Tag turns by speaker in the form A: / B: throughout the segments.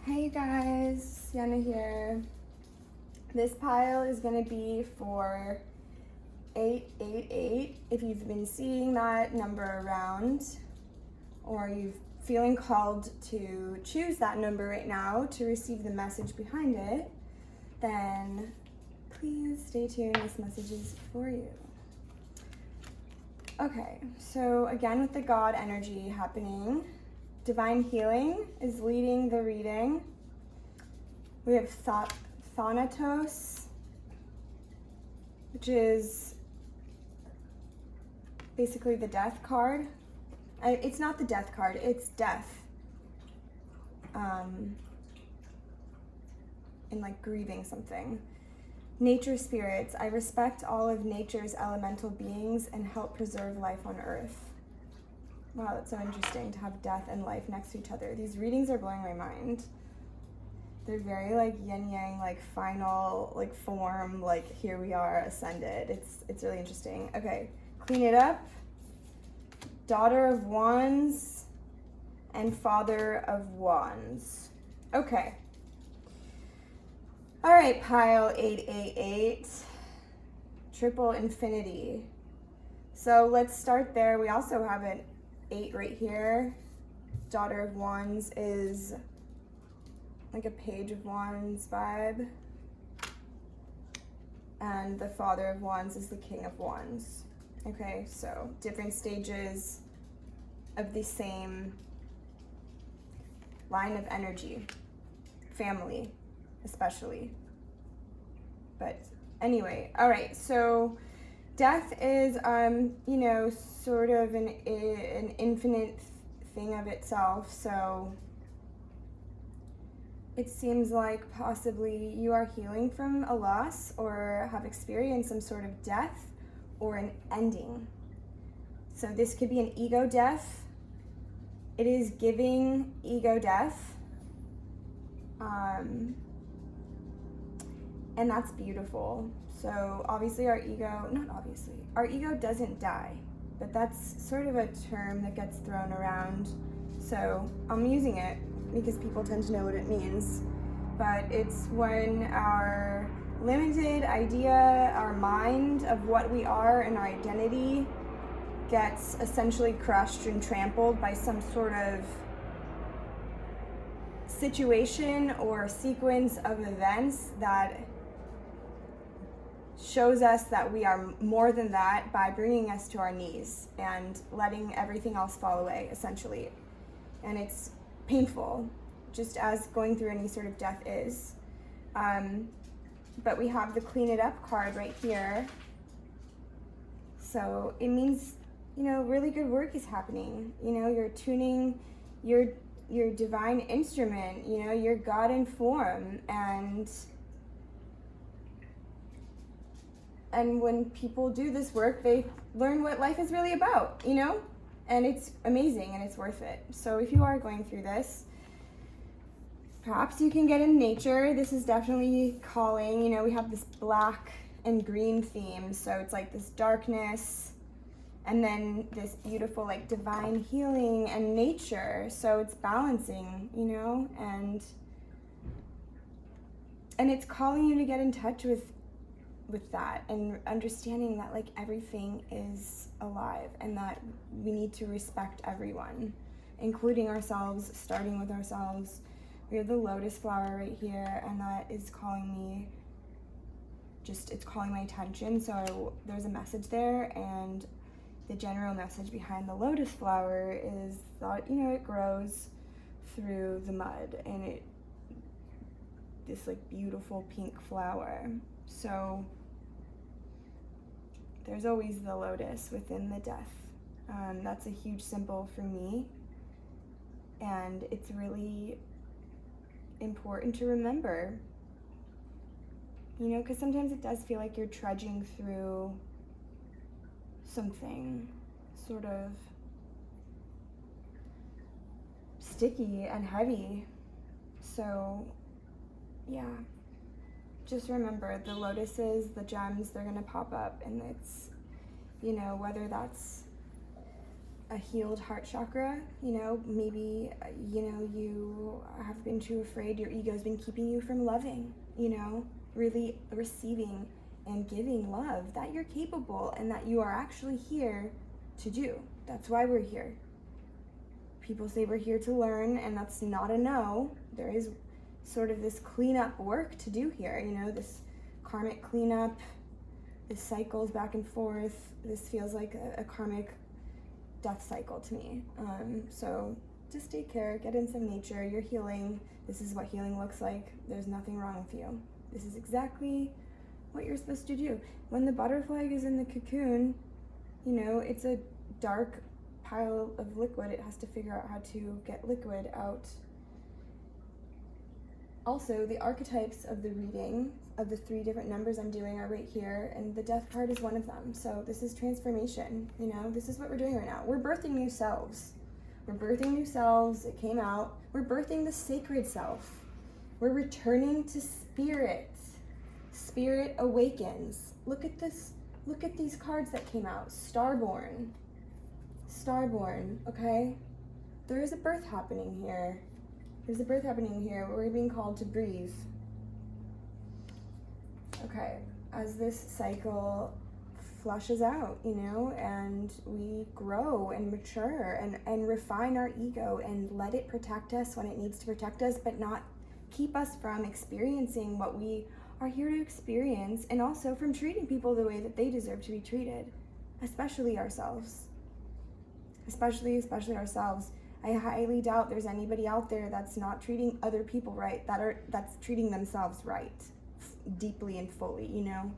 A: Hey guys, Sienna here. This pile is going to be for 888. If you've been seeing that number around or you're feeling called to choose that number right now to receive the message behind it, then please stay tuned. This message is for you. Okay, so again with the God energy happening, Divine Healing is leading the reading. We have Thanatos, which is basically the death card. It's not the death card, it's death. And like grieving something. Nature spirits, I respect all of nature's elemental beings and help preserve life on earth. Wow, that's so interesting to have death and life next to each other. These readings are blowing my mind. They're very like yin yang, like final, like form, like here we are ascended. It's really interesting. Okay, clean it up. Daughter of Wands and Father of Wands. Okay. All right, pile 888, triple infinity. So let's start there. We also have an 8 right here. Daughter of Wands is like a Page of Wands vibe. And the Father of Wands is the King of Wands. Okay, so different stages of the same line of energy. Family, especially. But anyway, all right, so death is, sort of an infinite thing of itself. So it seems like possibly you are healing from a loss or have experienced some sort of death or an ending. So this could be an ego death. It is giving ego death. And that's beautiful. So obviously our ego doesn't die, but that's sort of a term that gets thrown around. So I'm using it because people tend to know what it means. But it's when our limited idea, our mind of what we are and our identity gets essentially crushed and trampled by some sort of situation or sequence of events that shows us that we are more than that by bringing us to our knees and letting everything else fall away, essentially. And it's painful, just as going through any sort of death is. But we have the Clean It Up card right here. So it means, really good work is happening. You're tuning your divine instrument, your God in form, and when people do this work, they learn what life is really about, and it's amazing and it's worth it. So if you are going through this, perhaps you can get in nature. This is definitely calling. We have this black and green theme, so it's like this darkness and then this beautiful like divine healing and nature. So it's balancing, and it's calling you to get in touch with that and understanding that like everything is alive and that we need to respect everyone, including ourselves, starting with ourselves. We have the lotus flower right here, and that is calling me, it's calling my attention. So there's a message there, and the general message behind the lotus flower is that, it grows through the mud, and this like beautiful pink flower. So there's always the lotus within the death. That's a huge symbol for me, and it's really important to remember, because sometimes it does feel like you're trudging through something sort of sticky and heavy. So yeah, just remember the lotuses, the gems, they're gonna pop up, and it's, whether that's a healed heart chakra. You know, maybe, you know, you have been too afraid, your ego's been keeping you from loving, you know, really receiving and giving love that you're capable and that you are actually here to do. That's why we're here. People say we're here to learn, and that's not a no. There is sort of this cleanup work to do here, you know, this karmic cleanup, this cycles back and forth. This feels like a karmic death cycle to me. So just take care, get in some nature, you're healing. This is what healing looks like. There's nothing wrong with you. This is exactly what you're supposed to do. When the butterfly is in the cocoon, you know, it's a dark pile of liquid. It has to figure out how to get liquid out. Also, the archetypes of the reading of the 3 different numbers I'm doing are right here, and the death card is one of them. So this is transformation, you know, this is what we're doing right now. We're birthing new selves. We're birthing new selves. It came out. We're birthing the sacred self. We're returning to spirit. Spirit awakens. Look at this. Look at these cards that came out. Starborn. Starborn, okay? There is a birth happening here. There's a birth happening here. We're being called to breathe. Okay, as this cycle flushes out, you know, and we grow and mature and refine our ego and let it protect us when it needs to protect us, but not keep us from experiencing what we are here to experience, and also from treating people the way that they deserve to be treated, especially ourselves. Especially ourselves. I highly doubt there's anybody out there that's not treating other people right, that's treating themselves right, deeply and fully, you know?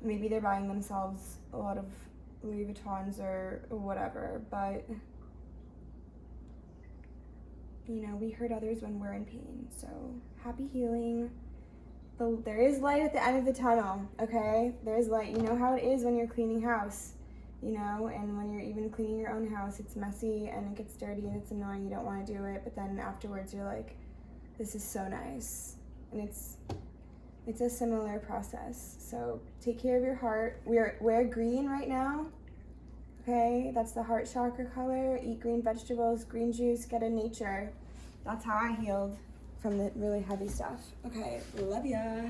A: Maybe they're buying themselves a lot of Louis Vuittons or whatever, but, you know, we hurt others when we're in pain. So, happy healing. There is light at the end of the tunnel, okay? There is light. You know how it is when you're cleaning house, you know? And when you're even cleaning your own house, it's messy and it gets dirty and it's annoying. You don't want to do it, but then afterwards you're like, this is so nice. And it's a similar process. So take care of your heart. Wear green right now, okay? That's the heart chakra color. Eat green vegetables, green juice, get in nature. That's how I healed from the really heavy stuff. Okay, love ya.